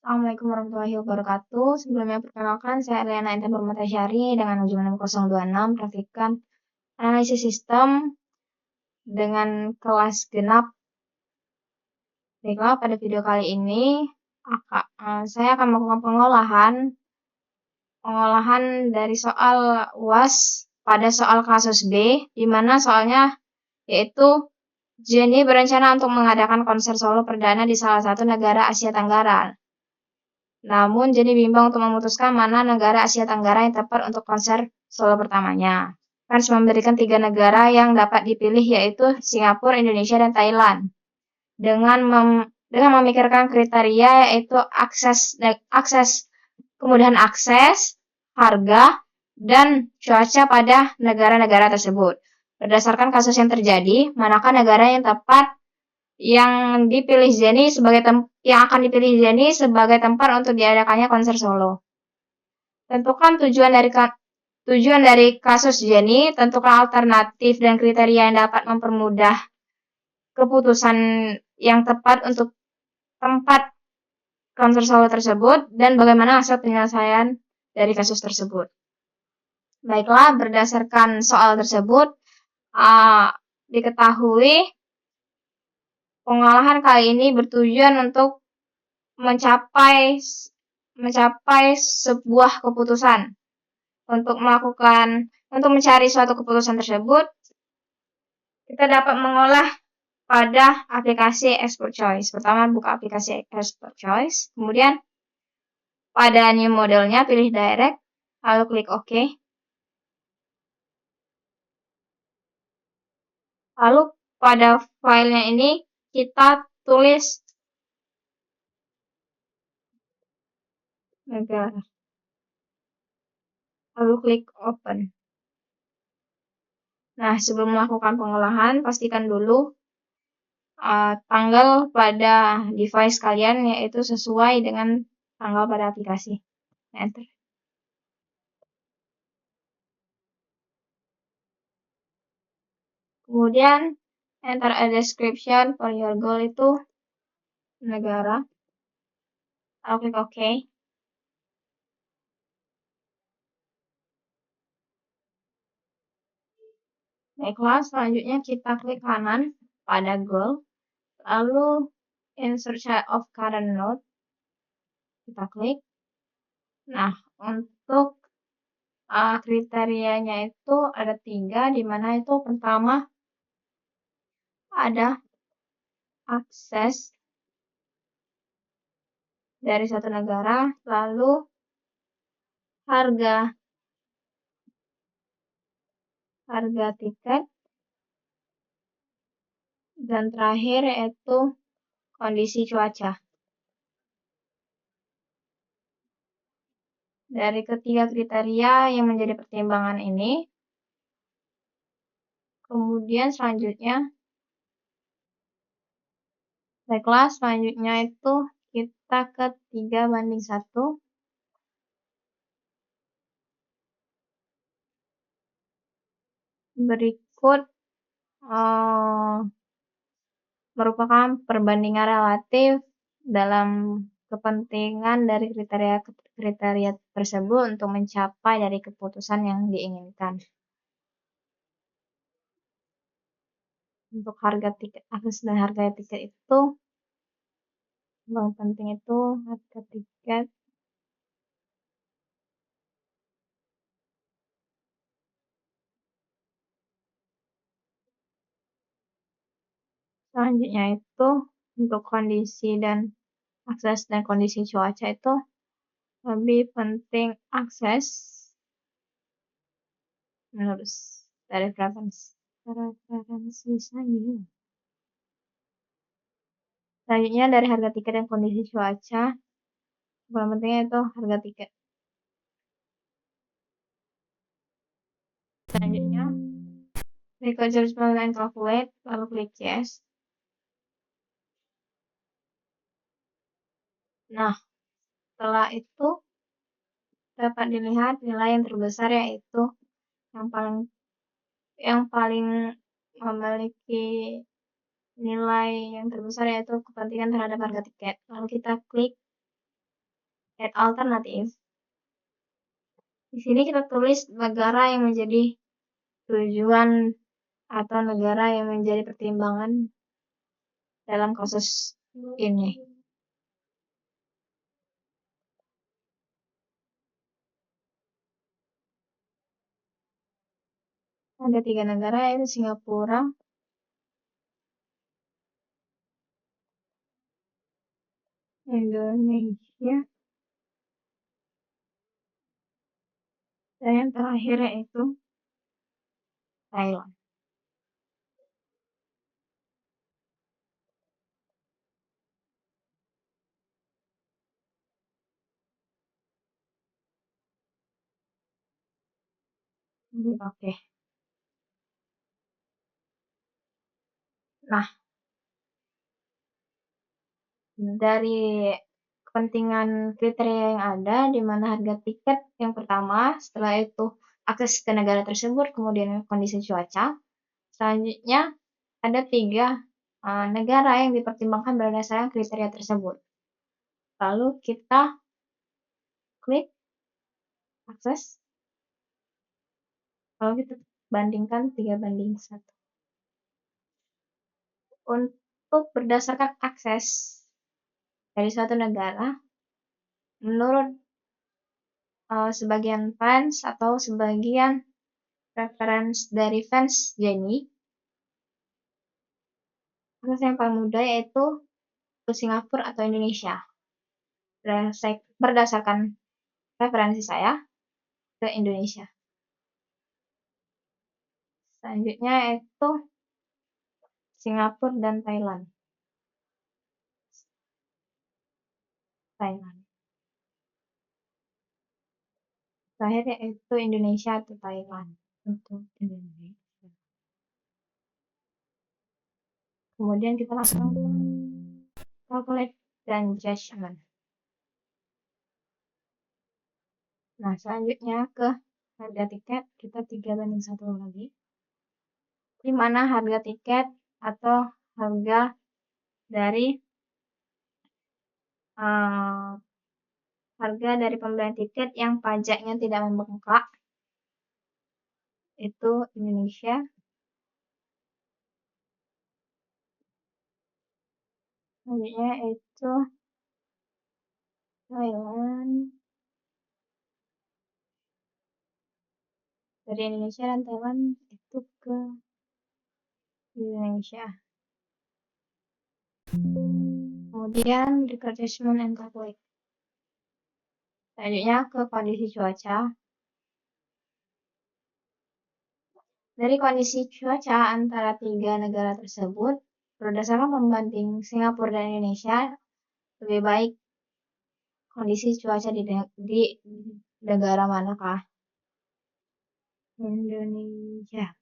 Assalamualaikum warahmatullahi wabarakatuh. Sebelumnya perkenalkan, saya Ariana Intan Permatasyari dengan ujian 026 praktikan analisis sistem dengan kelas genap. Baiklah, pada video kali ini saya akan melakukan pengolahan dari soal UAS pada soal kasus B, di mana soalnya yaitu Jenny berencana untuk mengadakan konser solo perdana di salah satu negara Asia Tenggara. Namun, Jenny bimbang untuk memutuskan mana negara Asia Tenggara yang tepat untuk konser solo pertamanya. Pers memberikan 3 negara yang dapat dipilih, yaitu Singapura, Indonesia, dan Thailand. Dengan memikirkan kriteria yaitu kemudahan akses, harga, dan cuaca pada negara-negara tersebut. Berdasarkan kasus yang terjadi, manakah negara yang tepat yang akan dipilih Jenny sebagai tempat untuk diadakannya konser solo. Tentukan tujuan dari kasus Jenny, tentukan alternatif dan kriteria yang dapat mempermudah keputusan yang tepat untuk tempat konser solo tersebut, dan bagaimana hasil penyelesaian dari kasus tersebut. Baiklah, berdasarkan soal tersebut, diketahui pengolahan kali ini bertujuan untuk mencapai sebuah keputusan. Untuk mencari suatu keputusan tersebut, kita dapat mengolah pada aplikasi Expert Choice. Pertama, buka aplikasi Expert Choice. Kemudian, pada new modelnya, pilih Direct, lalu klik OK. Lalu, pada filenya ini, kita tulis negara. Lalu klik Open. Nah, sebelum melakukan pengolahan, pastikan dulu tanggal pada device kalian, yaitu sesuai dengan tanggal pada aplikasi. Enter. Kemudian, enter a description for your goal itu negara. Lalu klik OK. Baiklah, selanjutnya kita klik kanan pada goal. Lalu, insert child of current node. Kita klik. Nah, untuk kriterianya itu ada 3, di mana itu pertama ada akses dari satu negara, lalu harga tiket, dan terakhir yaitu kondisi cuaca. Dari ketiga kriteria yang menjadi pertimbangan ini, kemudian selanjutnya, baiklah, selanjutnya itu kita ke 3:1. Berikut merupakan perbandingan relatif dalam kepentingan dari kriteria tersebut untuk mencapai dari keputusan yang diinginkan. Untuk harga tiket, akses dan harga tiket itu yang penting itu harga tiket. Selanjutnya itu untuk kondisi dan akses dan kondisi cuaca itu lebih penting akses menurut dari preferensi saya. Selanjutnya dari harga tiket dan kondisi cuaca, paling pentingnya itu harga tiket. Selanjutnya, klik adjustment and calculate, lalu klik yes. Nah, setelah itu dapat dilihat nilai yang terbesar, yaitu yang paling memiliki nilai yang terbesar, yaitu kepentingan terhadap harga tiket. Lalu kita klik add alternatif. Di sini kita tulis negara yang menjadi tujuan atau negara yang menjadi pertimbangan dalam kasus ini. Ada 3 negara, yaitu Singapura, Indonesia, dan yang terakhir yaitu Thailand. Oke. Nah, dari kepentingan kriteria yang ada, di mana harga tiket yang pertama, setelah itu akses ke negara tersebut, kemudian kondisi cuaca. Selanjutnya ada 3 negara yang dipertimbangkan berdasarkan kriteria tersebut. Lalu kita klik akses. Lalu kita bandingkan 3:1. Untuk berdasarkan akses dari suatu negara, menurut sebagian fans atau sebagian preference dari fans Jenny, akses yang paling mudah yaitu ke Singapura atau Indonesia. Berdasarkan preferensi saya, ke Indonesia. Selanjutnya yaitu Singapura dan Thailand. Terakhir yaitu Indonesia atau Thailand. Untuk Indonesia. Kemudian kita langsung calculate dan judgment. Nah, selanjutnya ke harga tiket, kita 3:1 lagi. Di mana harga tiket atau harga dari pembelian tiket yang pajaknya tidak membengkak itu Indonesia. Selanjutnya itu Thailand. Dari Indonesia dan Thailand itu ke Indonesia. Kemudian record judgment and calculate. Selanjutnya ke kondisi cuaca. Dari kondisi cuaca antara 3 negara tersebut, berdasarkan pembanding Singapura dan Indonesia, lebih baik kondisi cuaca di negara manakah? Indonesia.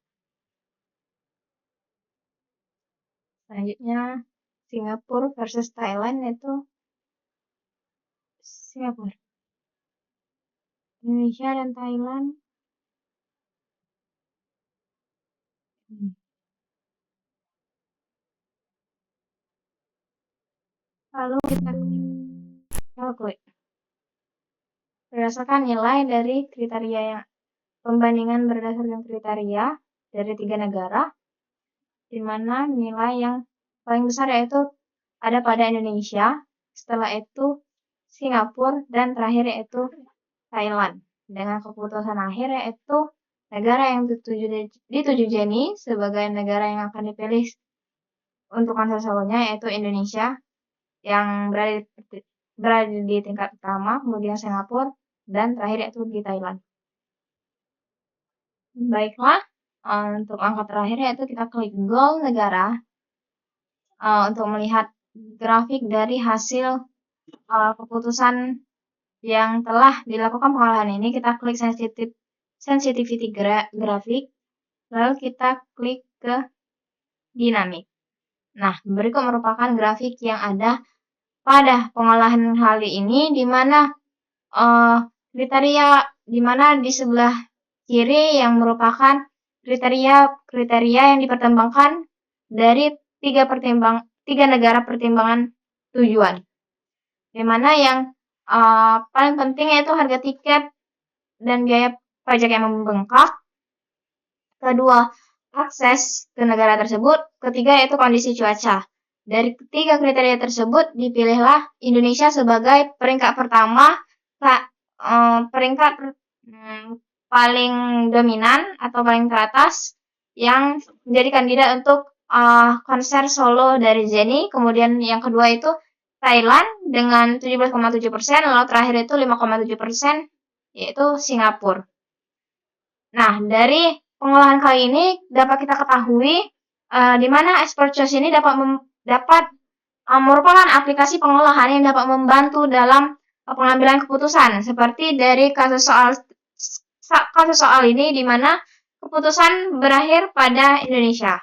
Selanjutnya Singapura versus Thailand itu Singapura. Indonesia dan Thailand. Lalu kita klik. Berdasarkan nilai dari kriteria yang pembandingan berdasarkan kriteria dari 3 negara, di mana nilai yang paling besar yaitu ada pada Indonesia, setelah itu Singapura, dan terakhir yaitu Thailand. Dengan keputusan akhir yaitu negara yang dituju Jenny sebagai negara yang akan dipilih untuk konser solonya yaitu Indonesia yang berada di tingkat pertama, kemudian Singapura, dan terakhir yaitu di Thailand. Baiklah, untuk angka terakhir yaitu kita klik goal negara untuk melihat grafik dari hasil keputusan yang telah dilakukan pengolahan ini. Kita klik sensitivity grafik, lalu kita klik ke dinamik. Nah, berikut merupakan grafik yang ada pada pengolahan kali ini, di mana di sebelah kiri yang merupakan kriteria yang dipertimbangkan dari 3 negara pertimbangan tujuan, di mana yang paling penting yaitu harga tiket dan biaya pajak yang membengkak. Kedua, akses ke negara tersebut. Ketiga, yaitu kondisi cuaca. Dari ketiga kriteria tersebut, dipilihlah Indonesia sebagai peringkat pertama, peringkat paling dominan atau paling teratas yang menjadi kandidat untuk konser solo dari Jennie. Kemudian yang kedua itu Thailand dengan 17,7%, lalu terakhir itu 5,7%, yaitu Singapura. Nah, dari pengolahan kali ini dapat kita ketahui di mana Expert Choice ini dapat merupakan aplikasi pengolahan yang dapat membantu dalam pengambilan keputusan, seperti dari kasus soal ini di mana keputusan berakhir pada Indonesia.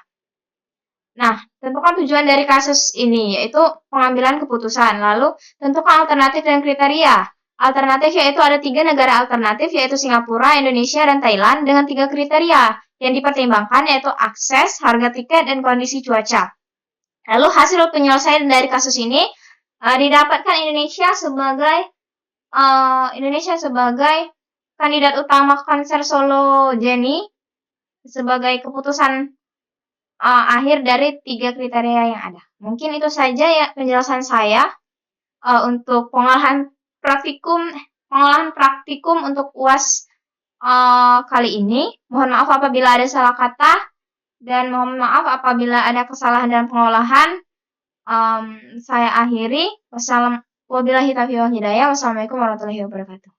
Nah, tentukan tujuan dari kasus ini, yaitu pengambilan keputusan. Lalu, tentukan alternatif dan kriteria. Alternatif yaitu ada 3 negara alternatif, yaitu Singapura, Indonesia, dan Thailand, dengan 3 kriteria. Yang dipertimbangkan yaitu akses, harga tiket, dan kondisi cuaca. Lalu, hasil penyelesaian dari kasus ini didapatkan Indonesia sebagai kandidat utama konser solo Jennie sebagai keputusan akhir dari 3 kriteria yang ada. Mungkin itu saja ya penjelasan saya untuk pengolahan praktikum untuk UAS kali ini. Mohon maaf apabila ada salah kata dan mohon maaf apabila ada kesalahan dalam pengolahan. Saya akhiri. Wabillahi taufiq wal hidayah. Wassalamualaikum warahmatullahi wabarakatuh.